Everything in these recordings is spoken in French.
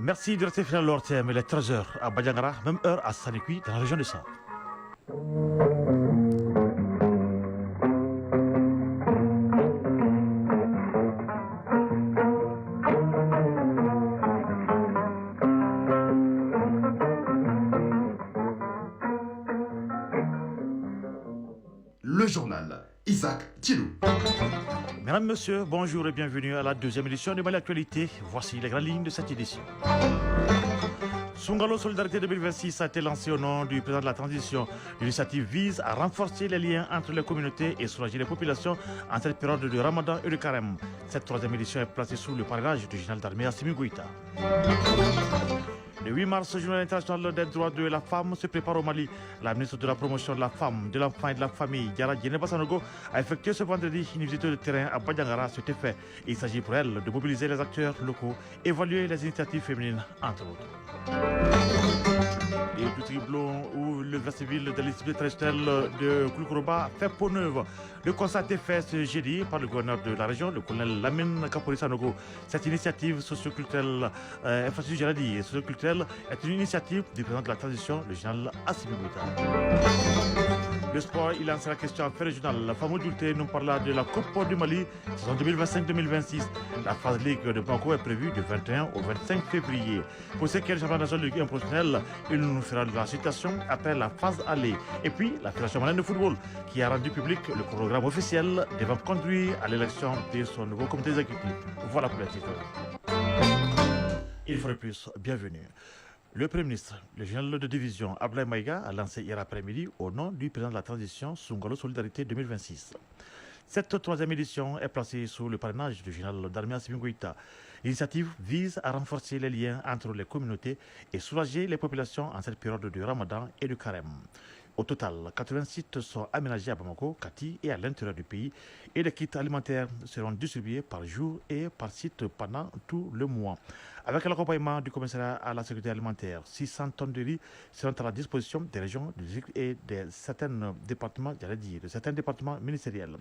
Merci de rester fidèle à l'ORTM. Il est 13h à Badiangara, même heure à Sanikui, dans la région de Sa. Le journal Isaac Thilou. Mesdames, Messieurs, bonjour et bienvenue à la deuxième édition de Mali Actualité. Voici les grandes lignes de cette édition. Sungalo Solidarité 2026 a été lancé au nom du président de la transition. L'initiative vise à renforcer les liens entre les communautés et soulager les populations en cette période de Ramadan et de Carême. Cette troisième édition est placée sous le parrainage du général d'armée Assimi Goïta. Le 8 mars, journée internationale des droits de la femme se prépare au Mali. La ministre de la promotion de la femme, de l'enfant et de la famille, Diara Djeneba Sanogo, a effectué ce vendredi une visite de terrain à Badiangara à cet effet. Il s'agit pour elle de mobiliser les acteurs locaux, évaluer les initiatives féminines, entre autres. Et du Triblon, où le vestibule de l'institut traditionnel de Koulikourouba fait peau neuve. Le constat est fait ce jeudi par le gouverneur de la région, le colonel Lamine Kapori Sanogo. Cette initiative socioculturelle, infrastructure et socioculturelle est une initiative du président de la transition, le général Assimi Goïta. Le sport, il lance la question en fait régionale. La Famou Dulté nous parla de la Coupe du Mali, saison 2025-2026. La phase Ligue de Banco est prévue du 21 au 25 février. Pour ce qui est du championnat national de Ligue 1 professionnelle, il nous fera de la citation après la phase aller. Et puis, la Fédération malienne de football, qui a rendu public le programme officiel devant conduire à l'élection de son nouveau comité exécutif. Voilà pour les titres. Il faudrait plus, bienvenue. Le Premier ministre, le général de division Ablaye Maïga, a lancé hier après-midi au nom du président de la transition Sungalo Solidarité 2026. Cette troisième édition est placée sous le parrainage du général d'armée Assimi Goïta. L'initiative vise à renforcer les liens entre les communautés et soulager les populations en cette période de Ramadan et de Carême. Au total, 80 sites sont aménagés à Bamako, Kati et à l'intérieur du pays et les kits alimentaires seront distribués par jour et par site pendant tout le mois. Avec l'accompagnement du commissariat à la sécurité alimentaire, 600 tonnes de riz seront à la disposition des régions et de certains départements ministériels.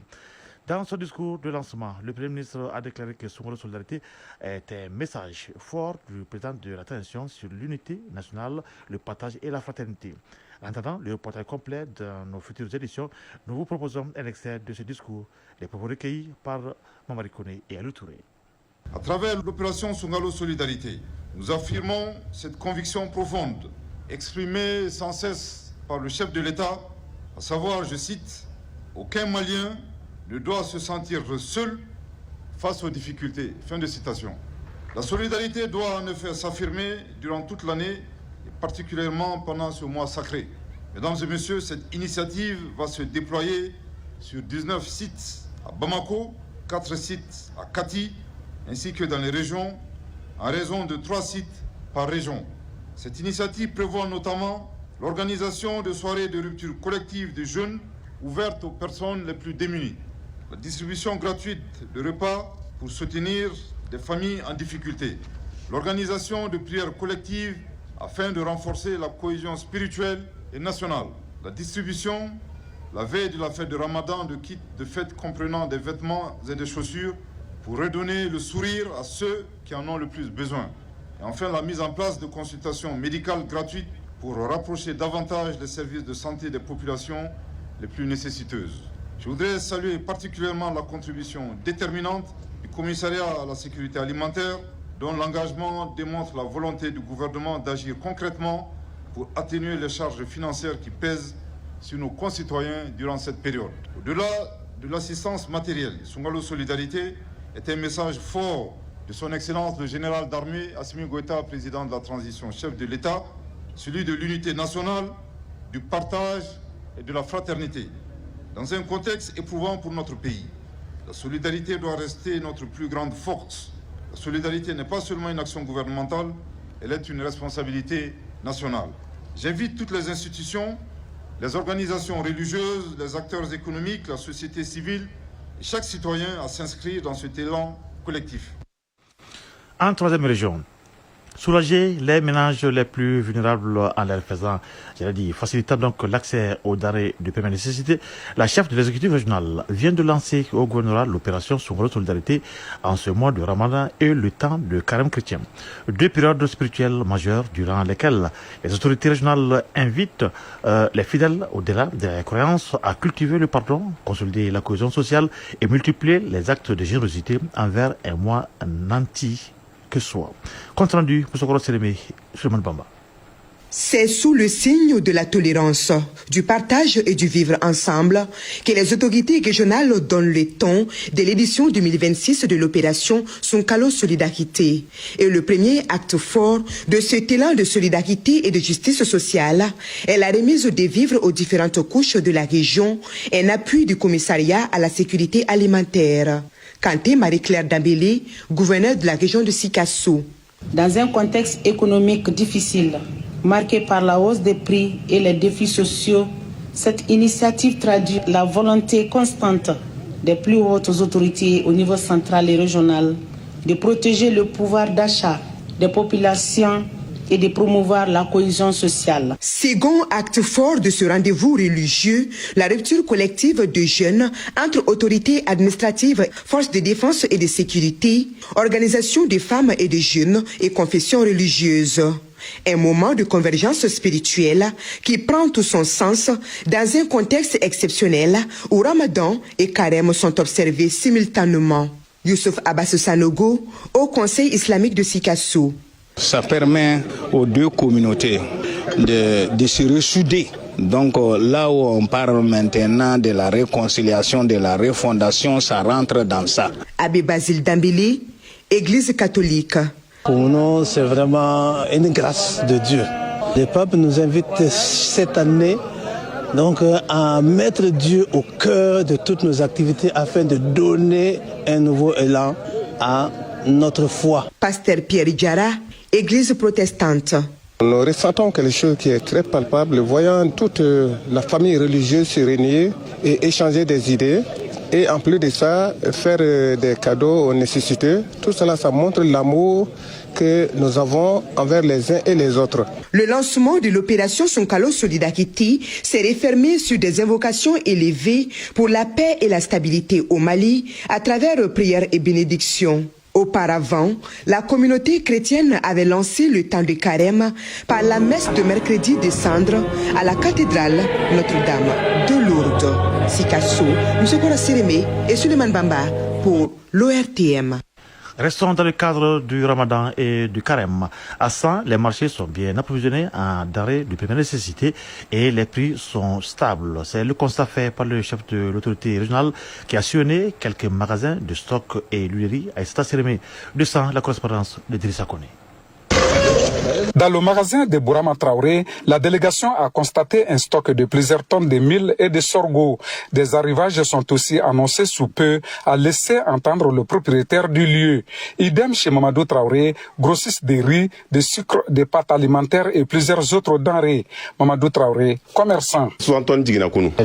Dans son discours de lancement, le Premier ministre a déclaré que Sungalo Solidarité est un message fort du président de la transition sur l'unité nationale, le partage et la fraternité. En attendant le reportage complet dans nos futures éditions, nous vous proposons un extrait de ce discours, les propos recueillis par Mamari Kone et Alou Touré. À travers l'opération Sungalo Solidarité, nous affirmons cette conviction profonde, exprimée sans cesse par le chef de l'État, à savoir, je cite, « Aucun Malien ne doit se sentir seul face aux difficultés ». Fin de citation. La solidarité doit en effet s'affirmer durant toute l'année, et particulièrement pendant ce mois sacré. Mesdames et messieurs, cette initiative va se déployer sur 19 sites à Bamako, 4 sites à Kati, ainsi que dans les régions, en raison de 3 sites par région. Cette initiative prévoit notamment l'organisation de soirées de rupture collective des jeunes ouvertes aux personnes les plus démunies, la distribution gratuite de repas pour soutenir des familles en difficulté, l'organisation de prières collectives afin de renforcer la cohésion spirituelle et nationale, la distribution, la veille de la fête de Ramadan, de kits de fête comprenant des vêtements et des chaussures pour redonner le sourire à ceux qui en ont le plus besoin. Et enfin, la mise en place de consultations médicales gratuites pour rapprocher davantage les services de santé des populations les plus nécessiteuses. Je voudrais saluer particulièrement la contribution déterminante du commissariat à la sécurité alimentaire, dont l'engagement démontre la volonté du gouvernement d'agir concrètement pour atténuer les charges financières qui pèsent sur nos concitoyens durant cette période. Au-delà de l'assistance matérielle, Sungalo Solidarité est un message fort de son Excellence le général d'armée Assimi Goïta, président de la transition, chef de l'État, celui de l'unité nationale, du partage et de la fraternité. Dans un contexte éprouvant pour notre pays, la solidarité doit rester notre plus grande force. La solidarité n'est pas seulement une action gouvernementale, elle est une responsabilité nationale. J'invite toutes les institutions, les organisations religieuses, les acteurs économiques, la société civile et chaque citoyen à s'inscrire dans cet élan collectif. En troisième région, Soulager les ménages les plus vulnérables en leur faisant, facilitant donc l'accès aux denrées de première nécessité, la chef de l'exécutif régional vient de lancer au gouvernorat l'opération Songolo Solidarité en ce mois de Ramadan et le temps de Carême chrétien. 2 périodes spirituelles majeures durant lesquelles les autorités régionales invitent les fidèles, au-delà des croyances, à cultiver le pardon, consolider la cohésion sociale et multiplier les actes de générosité envers un mois nanti que soit. Compte rendu, M. Sérémé, Suleiman Bamba. C'est sous le signe de la tolérance, du partage et du vivre ensemble que les autorités régionales donnent le ton de l'édition 2026 de l'opération Sonkalo Solidarité. Et le premier acte fort de cet élan de solidarité et de justice sociale est la remise des vivres aux différentes couches de la région, un appui du commissariat à la sécurité alimentaire. Kanté Marie-Claire Dambélé, gouverneur de la région de Sikasso. Dans un contexte économique difficile, marqué par la hausse des prix et les défis sociaux, cette initiative traduit la volonté constante des plus hautes autorités au niveau central et régional de protéger le pouvoir d'achat des populations et de promouvoir la cohésion sociale. Second acte fort de ce rendez-vous religieux, la rupture collective de jeunes entre autorités administratives, forces de défense et de sécurité, organisations de femmes et de jeunes et confessions religieuses. Un moment de convergence spirituelle qui prend tout son sens dans un contexte exceptionnel où Ramadan et Carême sont observés simultanément. Youssouf Abbas Sanogo, au Conseil islamique de Sikasso. Ça permet aux deux communautés de se ressouder. Donc là où on parle maintenant de la réconciliation, de la refondation, ça rentre dans ça. Abbé Basile Dambélé, Église catholique. Pour nous, c'est vraiment une grâce de Dieu. Le pape nous invite cette année donc, à mettre Dieu au cœur de toutes nos activités afin de donner un nouveau élan à notre foi. Pasteur Pierre Diarra, Église protestante. Nous ressentons quelque chose qui est très palpable, voyant toute la famille religieuse se réunir et échanger des idées. Et en plus de ça, faire des cadeaux aux nécessités. Tout cela, ça montre l'amour que nous avons envers les uns et les autres. Le lancement de l'opération Sonkalo Solidarité s'est refermé sur des invocations élevées pour la paix et la stabilité au Mali à travers prières et bénédictions. Auparavant, la communauté chrétienne avait lancé le temps de carême par la messe de mercredi des cendres à la cathédrale Notre-Dame de Lourdes. Sikasso, M. Sérémé et Suleiman Bamba pour l'ORTM. Restons dans le cadre du Ramadan et du Carême. À 100, les marchés sont bien approvisionnés en denrées de première nécessité et les prix sont stables. C'est le constat fait par le chef de l'autorité régionale qui a sillonné quelques magasins de stock et l'huilerie à Aïssata Sérémé. De ça, la correspondance de Drissa Kone. Dans le magasin de Bourama Traoré, la délégation a constaté un stock de plusieurs tonnes de mil et de sorgho. Des arrivages sont aussi annoncés sous peu, a laissé entendre le propriétaire du lieu. Idem chez Mamadou Traoré, grossiste de riz, de sucre, de pâtes alimentaires et plusieurs autres denrées. Mamadou Traoré, commerçant.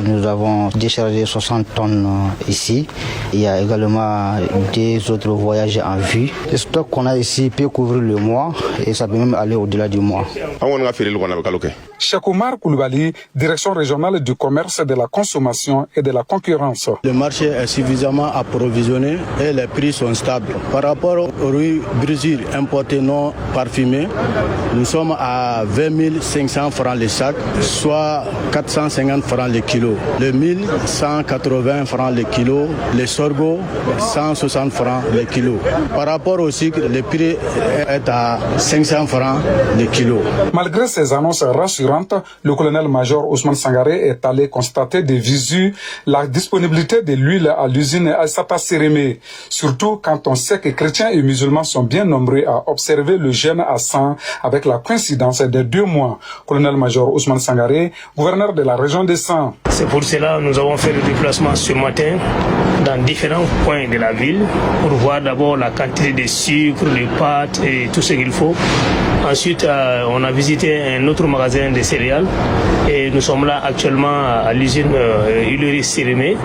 Nous avons déchargé 60 tonnes ici. Il y a également des autres voyages en vue. Le stock qu'on a ici peut couvrir le mois et ça peut même aller au-delà du mois. Cheikh Oumar Koulibaly, direction régionale du commerce, de la consommation et de la concurrence. Le marché est suffisamment approvisionné et les prix sont stables. Par rapport au riz brésil importé non parfumé, nous sommes à 20 500 francs le sac, soit 450 francs le kilo. Le mil, 180 francs le kilo. Le sorgho, 160 francs le kilo. Par rapport au sucre, le prix est à 500 francs le kilo. Malgré ces annonces rassurantes, le colonel-major Ousmane Sangaré est allé constater de visu la disponibilité de l'huile à l'usine Aïssata Sérémé. Surtout quand on sait que chrétiens et musulmans sont bien nombreux à observer le jeûne à 100 avec la coïncidence des 2 mois. Colonel-major Ousmane Sangaré, gouverneur de la région de 100. C'est pour cela que nous avons fait le déplacement ce matin dans différents coins de la ville pour voir d'abord la quantité de sucre, de pâtes et tout ce qu'il faut. Ensuite, on a visité un autre magasin de céréales et nous sommes là actuellement à l'usine Huileries Sérémé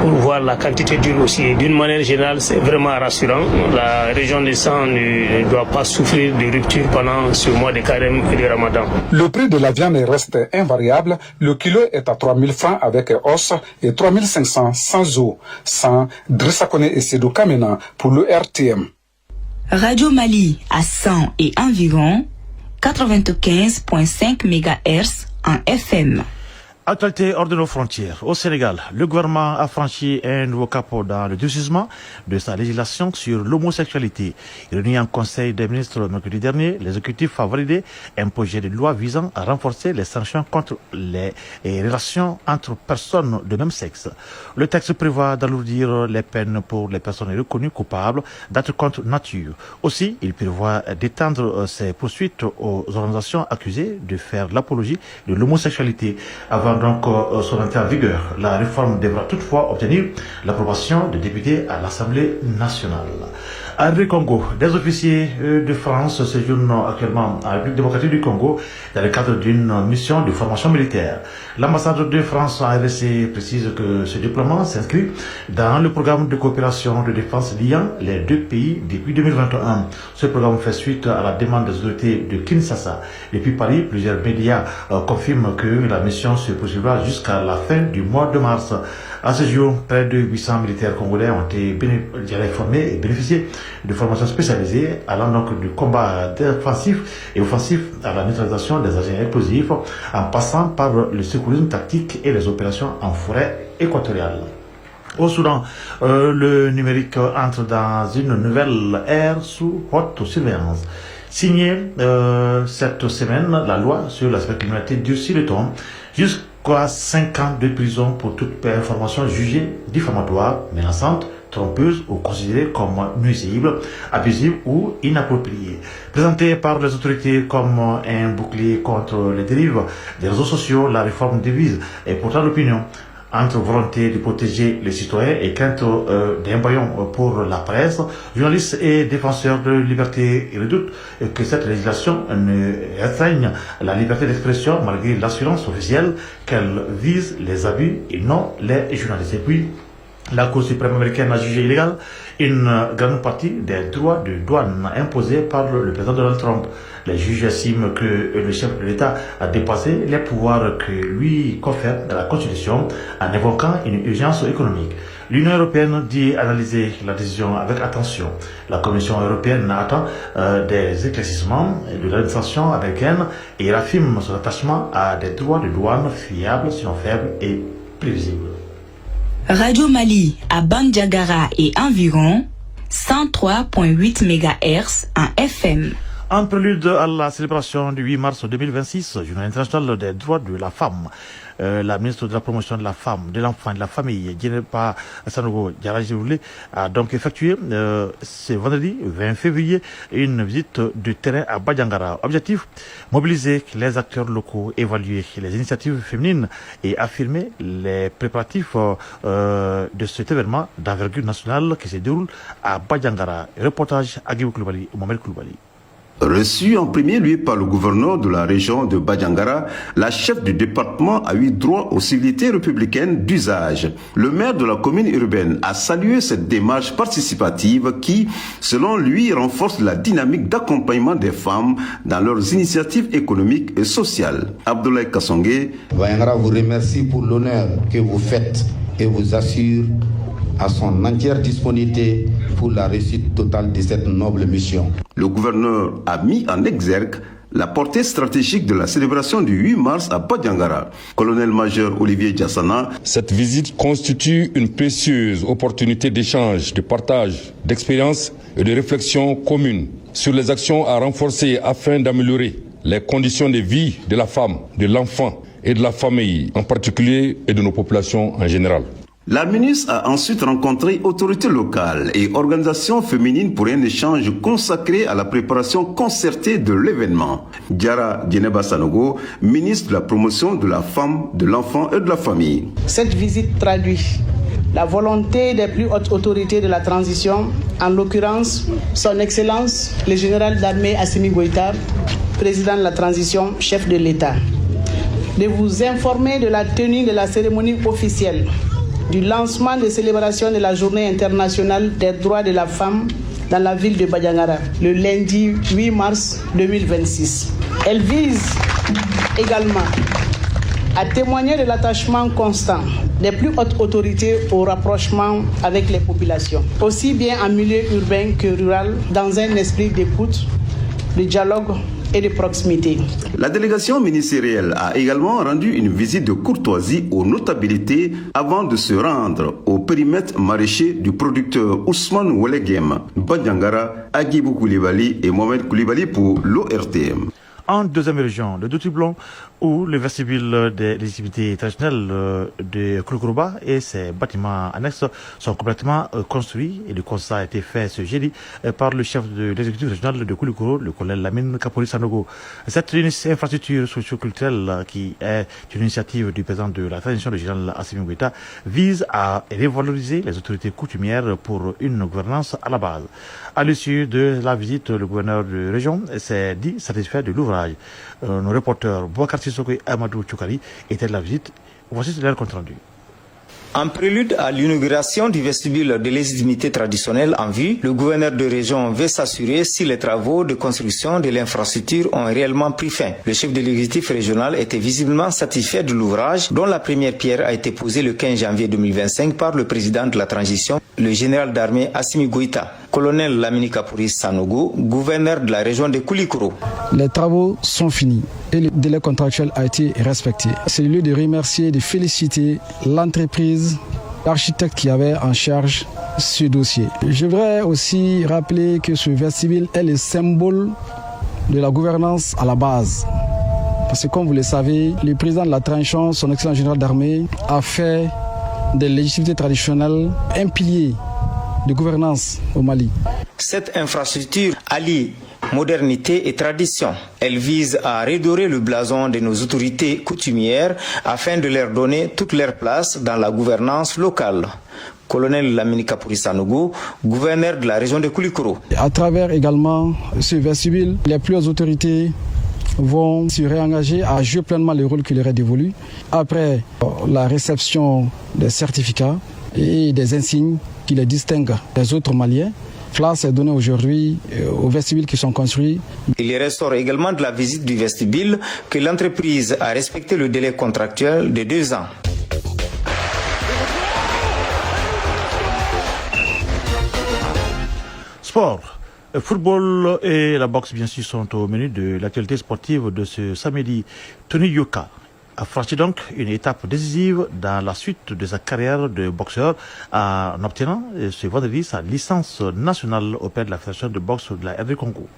pour voir la quantité d'huile aussi. D'une manière générale, c'est vraiment rassurant. La région des Sangs ne doit pas souffrir de rupture pendant ce mois de carême et de Ramadan. Le prix de la viande reste invariable. Le kilo est à 3 000 francs avec os et 3 500 sans eau. Sans Drissa Kone et Sédou Kamena pour le RTM. Radio Mali à 100 et environ 95.5 MHz en FM. Actualité hors de nos frontières. Au Sénégal, le gouvernement a franchi un nouveau cap dans le durcissement de sa législation sur l'homosexualité. Réuni en Conseil des ministres mercredi dernier, l'exécutif a validé un projet de loi visant à renforcer les sanctions contre les relations entre personnes de même sexe. Le texte prévoit d'alourdir les peines pour les personnes reconnues coupables d'actes contre nature. Aussi, il prévoit d'étendre ces poursuites aux organisations accusées de faire l'apologie de l'homosexualité. Avant donc son entrée en vigueur, la réforme devra toutefois obtenir l'approbation des députés à l'Assemblée nationale. À Congo, des officiers de France séjournent actuellement en République démocratique du Congo dans le cadre d'une mission de formation militaire. L'ambassade de France en RDC précise que ce déploiement s'inscrit dans le programme de coopération de défense liant les deux pays depuis 2021. Ce programme fait suite à la demande des autorités de Kinshasa. Depuis Paris, plusieurs médias confirment que la mission se poursuivra jusqu'à la fin du mois de mars. À ce jour, près de 800 militaires congolais ont été formés et bénéficié de formations spécialisées allant donc du combat défensif et offensif à la neutralisation des agents explosifs en passant par le secourisme tactique et les opérations en forêt équatoriale. Au Soudan, le numérique entre dans une nouvelle ère sous haute surveillance. Signée cette semaine, la loi sur la cybercriminalité durcit le ton jusqu'à 5 ans de prison pour toute information jugée diffamatoire, menaçante, trompeuse ou considérée comme nuisible, abusive ou inappropriée. Présentée par les autorités comme un bouclier contre les dérives des réseaux sociaux, la réforme divise et pourtant l'opinion. Entre volonté de protéger les citoyens et crainte d'un bâillon pour la presse, journalistes et défenseurs de liberté redoutent que cette législation ne restreigne la liberté d'expression malgré l'assurance officielle qu'elle vise les abus et non les journalistes. Et puis, la Cour suprême américaine a jugé illégale une grande partie des droits de douane imposés par le président Donald Trump. Les juges estiment que le chef de l'État a dépassé les pouvoirs que lui confère la Constitution en évoquant une urgence économique. L'Union européenne dit analyser la décision avec attention. La Commission européenne attend des éclaircissements de l'administration américaine et raffine son attachement à des droits de douane fiables, sinon faibles et prévisibles. Radio Mali à Bandiagara et environ 103.8 MHz en FM. En prélude à la célébration du 8 mars 2026, Journée internationale des droits de la femme, la ministre de la promotion de la femme, de l'enfant et de la famille, Djeneba Sanogo Diarra-Giroulé, a donc effectué ce vendredi 20 février une visite de terrain à Badiangara. Objectif, mobiliser les acteurs locaux, évaluer les initiatives féminines et affirmer les préparatifs de cet événement d'envergure nationale qui se déroule à Badiangara. Reportage à Guibou Koulibaly, Mohamed Koulibaly. Reçue en premier lieu par le gouverneur de la région de Badiangara, la chef du département a eu droit aux civilités républicaines d'usage. Le maire de la commune urbaine a salué cette démarche participative qui, selon lui, renforce la dynamique d'accompagnement des femmes dans leurs initiatives économiques et sociales. Abdoulaye Kassongue. Badiangara vous remercie pour l'honneur que vous faites et vous assure à son entière disponibilité pour la réussite totale de cette noble mission. Le gouverneur a mis en exergue la portée stratégique de la célébration du 8 mars à Badiangara. Colonel-major Olivier Diassana. Cette visite constitue une précieuse opportunité d'échange, de partage, d'expériences et de réflexion commune sur les actions à renforcer afin d'améliorer les conditions de vie de la femme, de l'enfant et de la famille en particulier et de nos populations en général. La ministre a ensuite rencontré autorités locales et organisations féminines pour un échange consacré à la préparation concertée de l'événement. Diarra Djeneba Sanogo, ministre de la promotion de la femme, de l'enfant et de la famille. Cette visite traduit la volonté des plus hautes autorités de la transition, en l'occurrence son Excellence le général d'armée Assimi Goïta, président de la transition, chef de l'État, de vous informer de la tenue de la cérémonie officielle du lancement des célébrations de la Journée internationale des droits de la femme dans la ville de Badiangara, le lundi 8 mars 2026. Elle vise également à témoigner de l'attachement constant des plus hautes autorités au rapprochement avec les populations, aussi bien en milieu urbain que rural, dans un esprit d'écoute, de dialogue et de proximité. La délégation ministérielle a également rendu une visite de courtoisie aux notabilités avant de se rendre au périmètre maraîcher du producteur Ousmane Ouelegem, Badiangara, Agibou Koulibaly et Mohamed Koulibaly pour l'ORTM. En deuxième région, le Douti-Blanc, où le vestibule des légitimités traditionnelles de Koulikourouba et ses bâtiments annexes sont complètement construits. Et le constat a été fait ce jeudi par le chef de l'exécutif régional de Koulikoro, le colonel Lamine Kapoli Sanogo. Cette infrastructure socio-culturelle, qui est une initiative du président de la transition régionale Assimi Goïta, vise à revaloriser les autorités coutumières pour une gouvernance à la base. À l'issue de la visite, le gouverneur de région s'est dit satisfait de l'ouvrage. Nos reporters Bouakar Sissoko et Amadou Choukari étaient de la visite. Voici leur compte rendu. En prélude à l'inauguration du vestibule de légitimité traditionnelle en vue, le gouverneur de région veut s'assurer si les travaux de construction de l'infrastructure ont réellement pris fin. Le chef de l'exécutif régional était visiblement satisfait de l'ouvrage, dont la première pierre a été posée le 15 janvier 2025 par le président de la transition, le général d'armée Assimi Goïta. Colonel Lamine Kapoli Sanogo, gouverneur de la région de Koulikoro. Les travaux sont finis et le délai contractuel a été respecté. C'est le lieu de remercier et de féliciter l'entreprise, l'architecte qui avait en charge ce dossier. Je voudrais aussi rappeler que ce vestibule est le symbole de la gouvernance à la base. Parce que comme vous le savez, le président de la transition, son excellent général d'armée, a fait des légitimités traditionnelles un pilier de gouvernance au Mali. Cette infrastructure allie modernité et tradition. Elle vise à redorer le blason de nos autorités coutumières afin de leur donner toute leur place dans la gouvernance locale. Colonel Lamine Kapoli Sanogo, gouverneur de la région de Koulikoro. À travers également ce vestibule, les plus hautes autorités vont se réengager à jouer pleinement le rôle qui leur est dévolu après la réception des certificats et des insignes qui les distinguent des autres Maliens. Place est donnée aujourd'hui aux vestibules qui sont construits. Il ressort également de la visite du vestibule que l'entreprise a respecté le délai contractuel de 2 ans. Sport. Le football et la boxe, bien sûr, sont au menu de l'actualité sportive de ce samedi. Tony Yoka a franchi donc une étape décisive dans la suite de sa carrière de boxeur en obtenant ce vendredi sa licence nationale auprès de la Fédération de boxe de la RD Congo.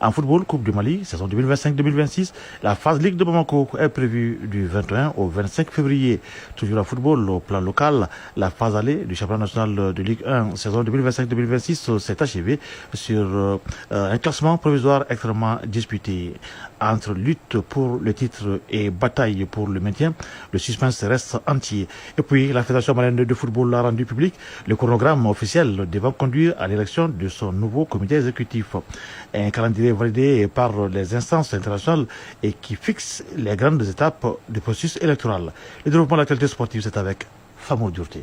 En football, Coupe du Mali, saison 2025-2026, la phase Ligue de Bamako est prévue du 21 au 25 février. Toujours en football, au plan local, la phase allée du championnat national de Ligue 1, saison 2025-2026, s'est achevée sur un classement provisoire extrêmement disputé. Entre lutte pour le titre et bataille pour le maintien, le suspense reste entier. Et puis, la Fédération malienne de football a rendu public le chronogramme officiel devant conduire à l'élection de son nouveau comité exécutif. Un calendrier validé par les instances internationales et qui fixe les grandes étapes du processus électoral. Le développement de l'actualité sportive, c'est avec Famour Diourté.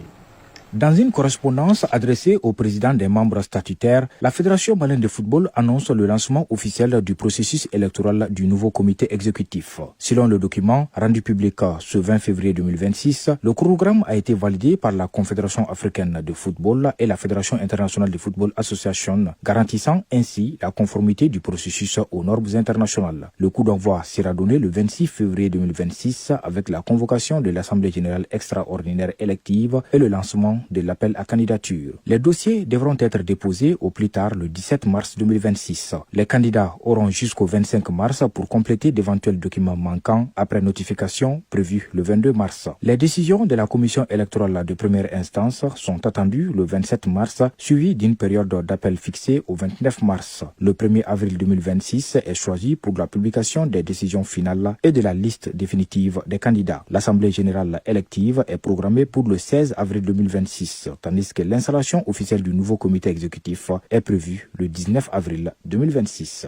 Dans une correspondance adressée au président des membres statutaires, la Fédération malienne de football annonce le lancement officiel du processus électoral du nouveau comité exécutif. Selon le document rendu public ce 20 février 2026, le chronogramme a été validé par la Confédération africaine de football et la Fédération internationale de football association, garantissant ainsi la conformité du processus aux normes internationales. Le coup d'envoi sera donné le 26 février 2026 avec la convocation de l'Assemblée générale extraordinaire élective et le lancement de l'appel à candidature. Les dossiers devront être déposés au plus tard le 17 mars 2026. Les candidats auront jusqu'au 25 mars pour compléter d'éventuels documents manquants après notification prévue le 22 mars. Les décisions de la commission électorale de première instance sont attendues le 27 mars, suivies d'une période d'appel fixée au 29 mars. Le 1er avril 2026 est choisi pour la publication des décisions finales et de la liste définitive des candidats. L'Assemblée générale élective est programmée pour le 16 avril 2026 2026, tandis que l'installation officielle du nouveau comité exécutif est prévue le 19 avril 2026.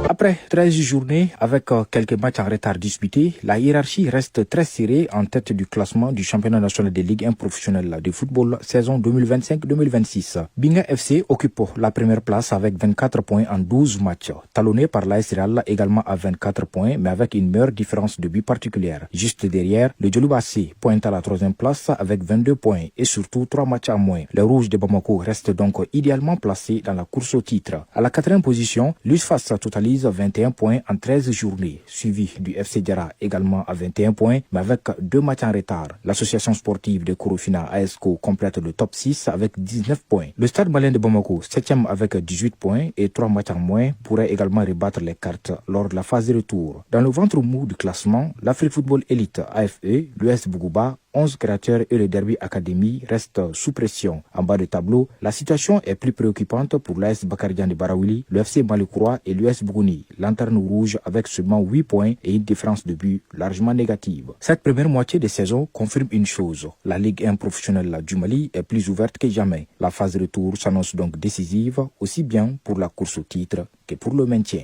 Après 13 journées avec quelques matchs en retard disputés, la hiérarchie reste très serrée en tête du classement du championnat national de Ligue 1 professionnelle de football saison 2025-2026. Binga FC occupe la première place avec 24 points en 12 matchs, talonné par l'AS Real également à 24 points mais avec une meilleure différence de but particulière. Juste derrière, le Djoloba AC pointe à la troisième place avec 22 points et surtout 3 matchs en moins. Les Rouges de Bamako restent donc idéalement placés dans la course au titre. À la 4e position, l'USFAS totalise 21 points en 13 journées, suivi du FC Diarra également à 21 points, mais avec 2 matchs en retard. L'association sportive de Korofina ASCO complète le top 6 avec 19 points. Le Stade Malien de Bamako, 7e avec 18 points et 3 matchs en moins, pourrait également rebattre les cartes lors de la phase de retour. Dans le ventre mou du classement, l'Afrique Football Elite AFE, l'US Bougouba, 11 créateurs et le Derby Academy restent sous pression. En bas de tableau, la situation est plus préoccupante pour l'AS Bakaridian de Barawili, le FC Malikroa et l'US Bougouni, lanterne rouge avec seulement 8 points et une différence de but largement négative. Cette première moitié de saison confirme une chose, la Ligue 1 professionnelle du Mali est plus ouverte que jamais. La phase de retour s'annonce donc décisive, aussi bien pour la course au titre que pour le maintien.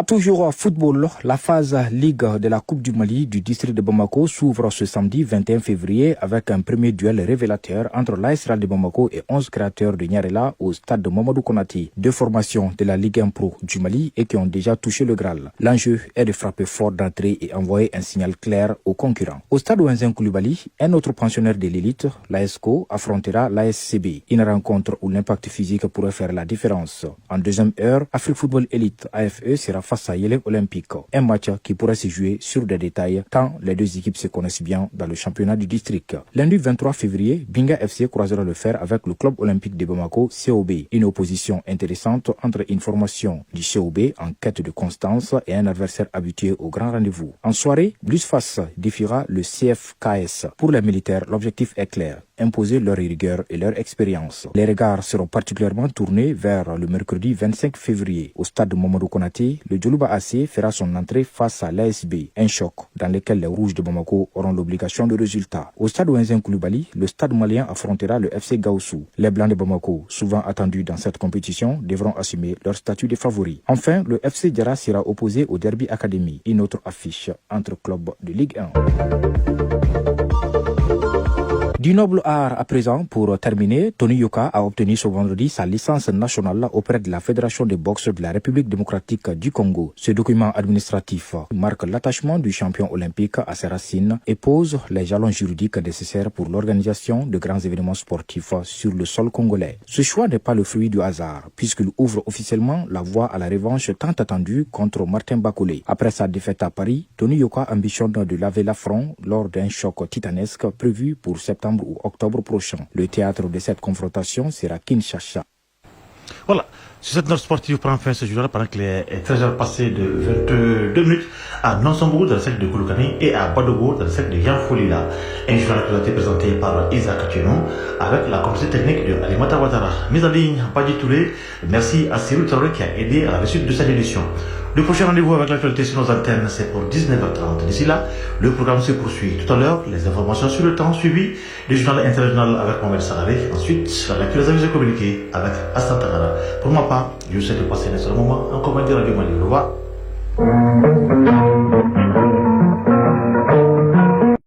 Toujours football, la phase Ligue de la Coupe du Mali du district de Bamako s'ouvre ce samedi 21 février avec un premier duel révélateur entre l'AS Real de Bamako et 11 créateurs de Niarela au stade de Mamadou Konaté. 2 formations de la Ligue 1 Pro du Mali et qui ont déjà touché le Graal. L'enjeu est de frapper fort d'entrée et envoyer un signal clair aux concurrents. Au stade Ouenzen Koulibaly, un autre pensionnaire de l'élite, l'ASCO, affrontera l'ASCB. Une rencontre où l'impact physique pourrait faire la différence. En deuxième heure, Afrique Football Elite AFE sera face à Yélé Olympique. Un match qui pourrait se jouer sur des détails tant les deux équipes se connaissent bien dans le championnat du district. Lundi 23 février, Binga FC croisera le fer avec le club olympique de Bamako, COB. Une opposition intéressante entre une formation du COB en quête de constance et un adversaire habitué au grand rendez-vous. En soirée, l'USFAS défiera le CFKS. Pour les militaires, l'objectif est clair, imposer leur rigueur et leur expérience. Les regards seront particulièrement tournés vers le mercredi 25 février. Au stade de Mamadou Konaté, le Djoloba AC fera son entrée face à l'ASB, un choc dans lequel les Rouges de Bamako auront l'obligation de résultat. Au stade Ouenzen Koulibaly, le stade malien affrontera le FC Gaoussou. Les Blancs de Bamako, souvent attendus dans cette compétition, devront assumer leur statut de favoris. Enfin, le FC Diarra sera opposé au Derby Academy, une autre affiche entre clubs de Ligue 1. Du noble art à présent, pour terminer, Tony Yoka a obtenu ce vendredi sa licence nationale auprès de la Fédération de boxe de la République démocratique du Congo. Ce document administratif marque l'attachement du champion olympique à ses racines et pose les jalons juridiques nécessaires pour l'organisation de grands événements sportifs sur le sol congolais. Ce choix n'est pas le fruit du hasard, puisqu'il ouvre officiellement la voie à la revanche tant attendue contre Martin Bakolé. Après sa défaite à Paris, Tony Yoka ambitionne de laver l'affront lors d'un choc titanesque prévu pour septembre ou octobre prochain. Le théâtre de cette confrontation sera Kinshasa. Voilà, sur cette note sportive prend fin ce jour-là pendant que les 13h passées de 22 minutes à Nonsombourg dans le secteur de Kouloukani et à Badogo dans le secteur de Yanfolila. Un journal qui a été présenté par Isaac Tchenou avec la complicité technique de Alimata Ouattara. Mise en ligne, Padji Touré. Merci à Cyril Traoré qui a aidé à la réussite de cette édition. Le prochain rendez-vous avec l'actualité sur nos antennes, c'est pour 19h30. D'ici là, le programme se poursuit. Tout à l'heure, les informations sur le temps suivi, le journal international avec Mohamed Salari. Ensuite, la lecture des avis et communiqués avec Astan Tanara. Pour ma part, je vous souhaite de passer un excellent moment en compagnie de Radio Mali. Au revoir.